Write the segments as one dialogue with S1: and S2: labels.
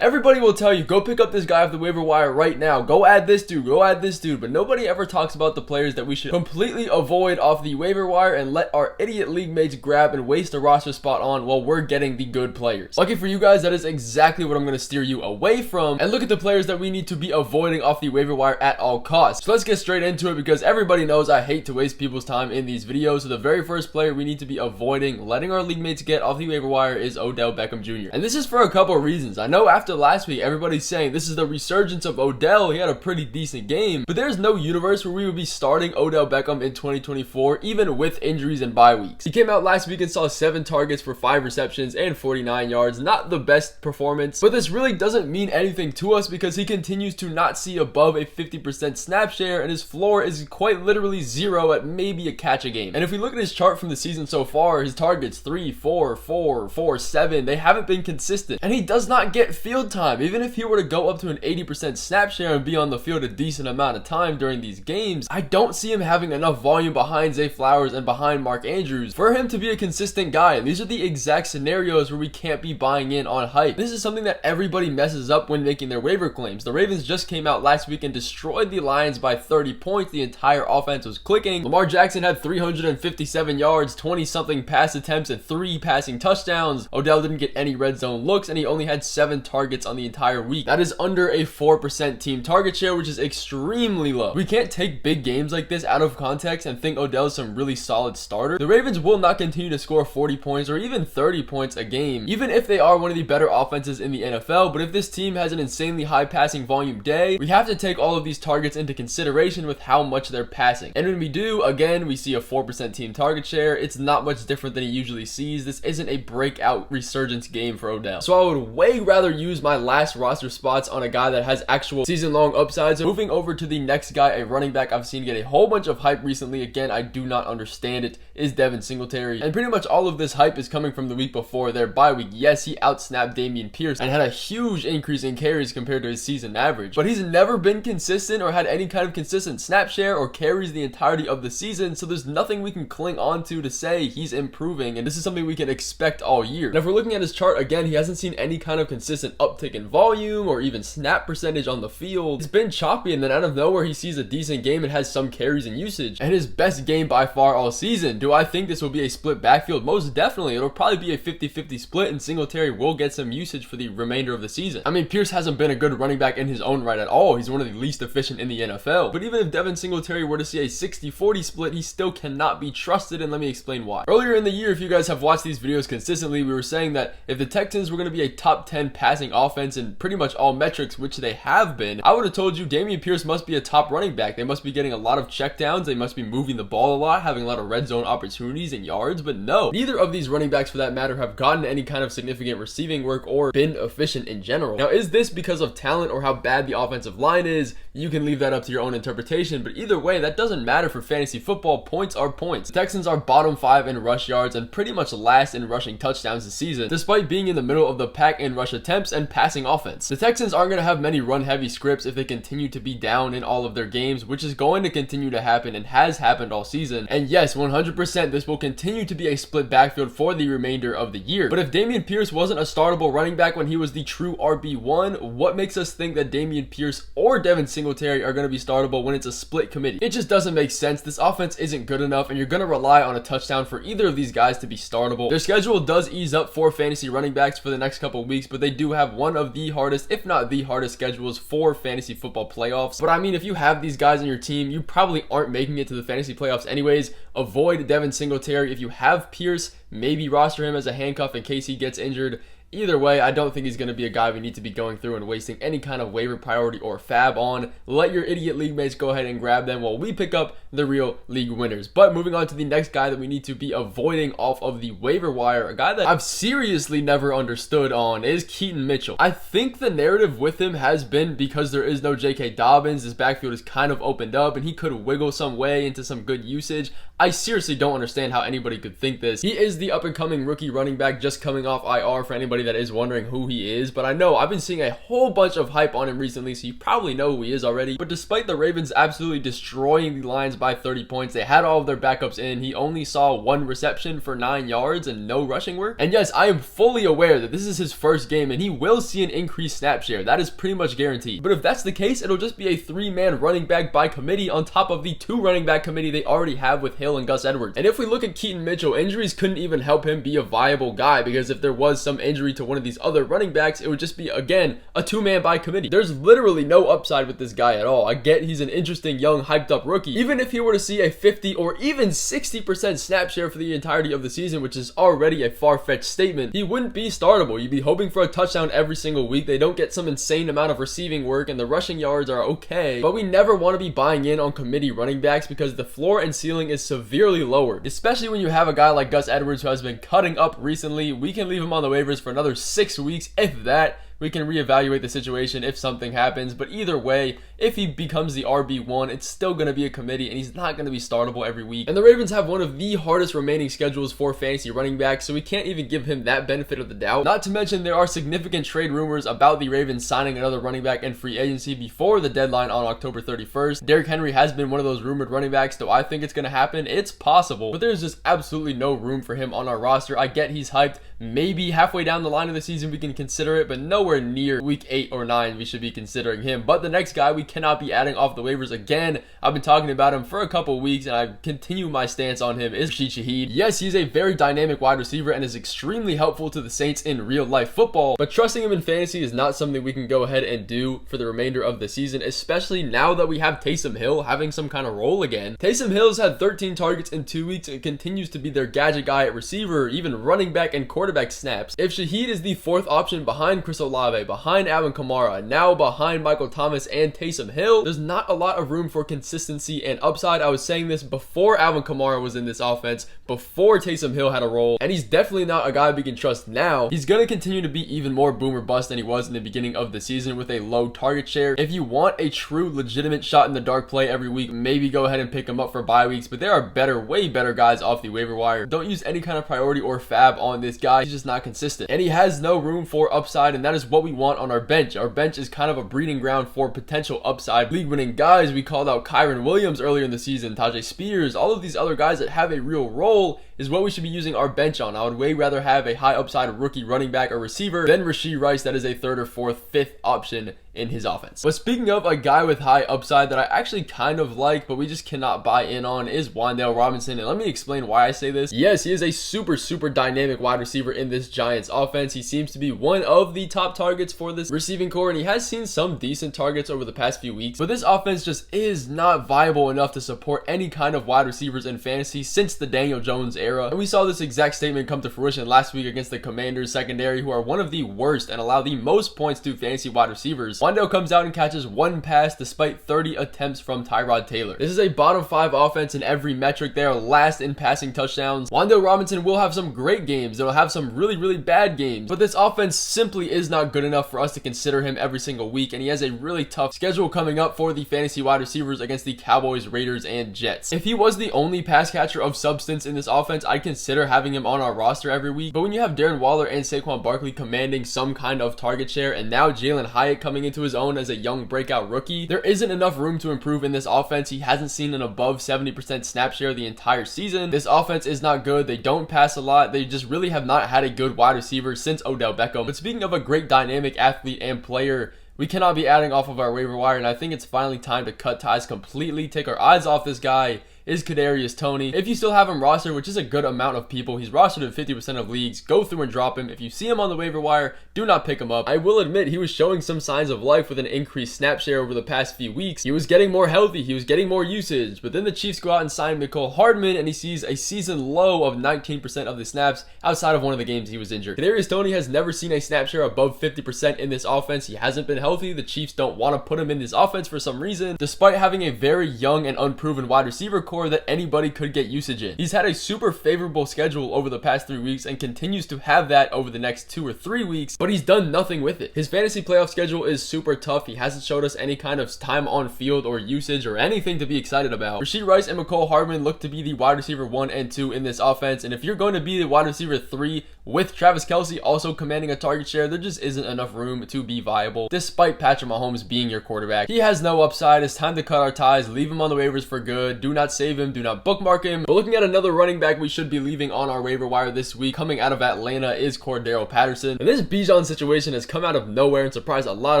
S1: Everybody will tell you, go pick up this guy off the waiver wire right now. Go add this dude, go add this dude. But nobody ever talks about the players that we should completely avoid off the waiver wire and let our idiot league mates grab and waste a roster spot on while we're getting the good players. Lucky for you guys, that is exactly what I'm going to steer you away from. And look at the players that we need to be avoiding off the waiver wire at all costs. So let's get straight into it because everybody knows I hate to waste people's time in these videos. So the very first player we need to be avoiding letting our league mates get off the waiver wire is Odell Beckham Jr. And this is for a couple of reasons. I know after last week, everybody's saying this is the resurgence of Odell. He had a pretty decent game, but there's no universe where we would be starting Odell Beckham in 2024, even with injuries and bye weeks. He came out last week and saw 7 targets for 5 receptions and 49 yards. Not the best performance, but this really doesn't mean anything to us because he continues to not see above a 50% snap share, and his floor is quite literally 0 at maybe a catch a game. And if we look at his chart from the season so far, his targets 3, 4, 4, 4, 7, they haven't been consistent, and he does not get field time. Even if he were to go up to an 80% snap share and be on the field a decent amount of time during these games, I don't see him having enough volume behind Zay Flowers and behind Mark Andrews for him to be a consistent guy. And these are the exact scenarios where we can't be buying in on hype. This is something that everybody messes up when making their waiver claims. The Ravens just came out last week and destroyed the Lions by 30 points. The entire offense was clicking. Lamar Jackson had 357 yards, 20-something pass attempts, and 3 passing touchdowns. Odell didn't get any red zone looks, and he only had 7 targets on the entire week. That is under a 4% team target share, which is extremely low. We can't take big games like this out of context and think Odell's some really solid starter. The Ravens will not continue to score 40 points or even 30 points a game, even if they are one of the better offenses in the NFL. But if this team has an insanely high passing volume day, we have to take all of these targets into consideration with how much they're passing. And when we do, again, we see a 4% team target share. It's not much different than he usually sees. This isn't a breakout resurgence game for Odell. So I would way rather use my last roster spots on a guy that has actual season-long upsides. Moving over to the next guy, a running back I've seen get a whole bunch of hype recently. Again, I do not understand it, is Devin Singletary. And pretty much all of this hype is coming from the week before their bye week. Yes, he outsnapped Dameon Pierce and had a huge increase in carries compared to his season average, but he's never been consistent or had any kind of consistent snap share or carries the entirety of the season. So there's nothing we can cling on to say he's improving, and this is something we can expect all year. And if we're looking at his chart again, he hasn't seen any kind of consistent uptick in volume or even snap percentage on the field. It's been choppy, and then out of nowhere he sees a decent game and has some carries and usage, and his best game by far all season. Do I think this will be a split backfield? Most definitely. It'll probably be a 50-50 split, and Singletary will get some usage for the remainder of the season. I mean, Pierce hasn't been a good running back in his own right at all. He's one of the least efficient in the NFL. But even if Devin Singletary were to see a 60-40 split, he still cannot be trusted, and let me explain why. Earlier in the year, if you guys have watched these videos consistently, we were saying that if the Texans were going to be a top 10 passing offense in pretty much all metrics, which they have been, I would have told you Dameon Pierce must be a top running back. They must be getting a lot of checkdowns. They must be moving the ball a lot, having a lot of red zone opportunities and yards. But no, neither of these running backs for that matter have gotten any kind of significant receiving work or been efficient in general. Now, is this because of talent or how bad the offensive line is? You can leave that up to your own interpretation, but either way, that doesn't matter for fantasy football. Points are points. The Texans are bottom 5 in rush yards and pretty much last in rushing touchdowns this season, despite being in the middle of the pack in rush attempts and passing offense. The Texans aren't going to have many run-heavy scripts if they continue to be down in all of their games, which is going to continue to happen and has happened all season. And yes, 100% this will continue to be a split backfield for the remainder of the year. But if Dameon Pierce wasn't a startable running back when he was the true RB1, what makes us think that Dameon Pierce or Devin Singletary are going to be startable when it's a split committee? It just doesn't make sense. This offense isn't good enough, and you're going to rely on a touchdown for either of these guys to be startable. Their schedule does ease up for fantasy running backs for the next couple weeks, but they do have one of the hardest, if not the hardest schedules for fantasy football playoffs. But I mean, if you have these guys on your team, you probably aren't making it to the fantasy playoffs anyways. Avoid Devin Singletary. If you have Pierce, maybe roster him as a handcuff in case he gets injured. Either way, I don't think he's going to be a guy we need to be going through and wasting any kind of waiver priority or fab on. Let your idiot league mates go ahead and grab them while we pick up the real league winners. But moving on to the next guy that we need to be avoiding off of the waiver wire, a guy that I've seriously never understood on, is Keaton Mitchell. I think the narrative with him has been because there is no J.K. Dobbins, this backfield is kind of opened up and he could wiggle some way into some good usage. I seriously don't understand how anybody could think this. He is the up-and-coming rookie running back just coming off IR for anybody anybody that is wondering who he is, but I know I've been seeing a whole bunch of hype on him recently, so you probably know who he is already. But despite the Ravens absolutely destroying the Lions by 30 points, they had all of their backups in. He only saw 1 reception for 9 yards and no rushing work. And yes, I am fully aware that this is his first game and he will see an increased snap share. That is pretty much guaranteed. But if that's the case, it'll just be a 3-man running back by committee on top of the 2 running back committee they already have with Hill and Gus Edwards. And if we look at Keaton Mitchell, injuries couldn't even help him be a viable guy, because if there was some injury to one of these other running backs, it would just be, again, a 2-man by committee. There's literally no upside with this guy at all. I get he's an interesting, young, hyped up rookie. Even if he were to see a 50 or even 60% snap share for the entirety of the season, which is already a far-fetched statement, he wouldn't be startable. You'd be hoping for a touchdown every single week. They don't get some insane amount of receiving work and the rushing yards are okay, but we never want to be buying in on committee running backs because the floor and ceiling is severely lowered, especially when you have a guy like Gus Edwards who has been cutting up recently. We can leave him on the waivers for another 6 weeks, if that. We can reevaluate the situation if something happens, but either way, if he becomes the RB1, it's still going to be a committee and he's not going to be startable every week. And the Ravens have one of the hardest remaining schedules for fantasy running backs, so we can't even give him that benefit of the doubt. Not to mention there are significant trade rumors about the Ravens signing another running back in free agency before the deadline on October 31st. Derrick Henry has been one of those rumored running backs. Do I think it's going to happen? It's possible, but there's just absolutely no room for him on our roster. I get he's hyped. Maybe halfway down the line of the season we can consider it, but nowhere near week 8 or 9 we should be considering him. But the next guy we cannot be adding off the waivers again, I've been talking about him for a couple weeks and I continue my stance on him, is Rashod Hill. Yes, he's a very dynamic wide receiver and is extremely helpful to the Saints in real life football, but trusting him in fantasy is not something we can go ahead and do for the remainder of the season, especially now that we have Taysom Hill having some kind of role again. Taysom Hill's had 13 targets in 2 weeks and continues to be their gadget guy at receiver, even running back and quarterback snaps. If Shaheed is the 4th option behind Chris Olave, behind Alvin Kamara, now behind Michael Thomas and Taysom Hill, there's not a lot of room for consistency and upside. I was saying this before Alvin Kamara was in this offense, before Taysom Hill had a role, and he's definitely not a guy we can trust now. He's going to continue to be even more boomer bust than he was in the beginning of the season with a low target share. If you want a true legitimate shot in the dark play every week, maybe go ahead and pick him up for bye weeks, but there are better, way better guys off the waiver wire. Don't use any kind of priority or fab on this guy. He's just not consistent, and he has no room for upside, and that is what we want on our bench. Our bench is kind of a breeding ground for potential upside league winning guys. We called out Kyron Williams earlier in the season, Tajay Spears, all of these other guys that have a real role is what we should be using our bench on. I would way rather have a high upside rookie running back or receiver than Rashee Rice that is a 3rd or 4th, 5th option in his offense. But speaking of a guy with high upside that I actually kind of like, but we just cannot buy in on, is Odell Robinson. And let me explain why I say this. Yes, he is a super dynamic wide receiver in this Giants offense. He seems to be one of the top targets for this receiving core, and he has seen some decent targets over the past few weeks, but this offense just is not viable enough to support any kind of wide receivers in fantasy since the Daniel Jones era. And we saw this exact statement come to fruition last week against the Commanders secondary, who are one of the worst and allow the most points to fantasy wide receivers. Wando comes out and catches 1 pass despite 30 attempts from Tyrod Taylor. This is a bottom 5 offense in every metric. They are last in passing touchdowns. Wando Robinson will have some great games. They'll have some really bad games, but this offense simply is not good enough for us to consider him every single week, and he has a really tough schedule coming up for the fantasy wide receivers against the Cowboys, Raiders, and Jets. If he was the only pass catcher of substance in this offense, I'd consider having him on our roster every week, but when you have Darren Waller and Saquon Barkley commanding some kind of target share, and now Jalen Hyatt coming into his own as a young breakout rookie, there isn't enough room to improve in this offense. He hasn't seen an above 70% snap share the entire season. This offense is not good. They don't pass a lot. They just really have not had a good wide receiver since Odell Beckham. But speaking of a great dynamic athlete and player, we cannot be adding off of our waiver wire, and I think it's finally time to cut ties completely, take our eyes off this guy, is Cadarius Tony. If you still have him rostered, which is a good amount of people, he's rostered in 50% of leagues, go through and drop him. If you see him on the waiver wire, do not pick him up. I will admit he was showing some signs of life with an increased snap share over the past few weeks. He was getting more healthy, he was getting more usage, but then the Chiefs go out and sign Mecole Hardman, and he sees a season low of 19% of the snaps outside of one of the games he was injured. Cadarius Tony has never seen a snap share above 50% in this offense. He hasn't been healthy. The Chiefs don't want to put him in this offense for some reason, despite having a very young and unproven wide receiver core that anybody could get usage in. He's had a super favorable schedule over the past 3 weeks and continues to have that over the next 2 or 3 weeks, but he's done nothing with it. His fantasy playoff schedule is super tough. He hasn't showed us any kind of time on field or usage or anything to be excited about. Rashee Rice and Mecole Hardman look to be the wide receiver 1 and 2 in this offense, and if you're going to be the wide receiver 3, With Travis Kelce also commanding a target share, there just isn't enough room to be viable. Despite Patrick Mahomes being your quarterback, he has no upside. It's time to cut our ties, leave him on the waivers for good. Do not save him, do not bookmark him. But looking at another running back we should be leaving on our waiver wire this week, coming out of Atlanta, is Cordo Patterson. And this Bijan situation has come out of nowhere and surprised a lot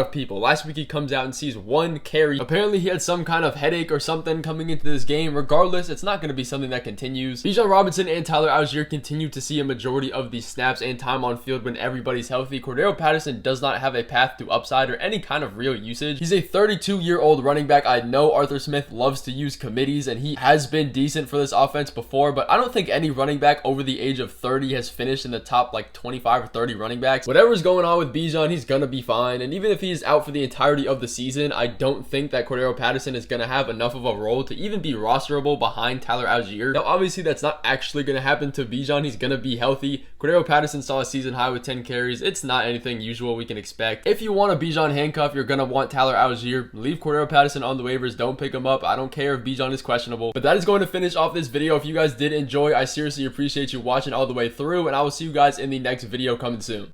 S1: of people. Last week he comes out and sees 1 carry. Apparently he had some kind of headache or something coming into this game. Regardless, it's not going to be something that continues. Bijan Robinson and Tyler Algier continue to see a majority of the snaps and time on field when everybody's healthy. Cordo Patterson does not have a path to upside or any kind of real usage. He's a 32-year-old running back. I know Arthur Smith loves to use committees and he has been decent for this offense before, but I don't think any running back over the age of 30 has finished in the top like 25 or 30 running backs. Whatever's going on with Bijan, he's gonna be fine, and even if he's out for the entirety of the season, I don't think that Cordo Patterson is gonna have enough of a role to even be rosterable behind Tyler Algier. Now obviously that's not actually gonna happen to Bijan. He's gonna be healthy. Cordo Patterson saw a season high with 10 carries. It's not anything usual we can expect. If you want a Bijan handcuff, you're gonna want Tyler Algier. Leave Cordo Patterson on the waivers. Don't pick him up. I don't care if Bijan is questionable. But that is going to finish off this video. If you guys did enjoy, I seriously appreciate you watching all the way through, and I will see you guys in the next video coming soon.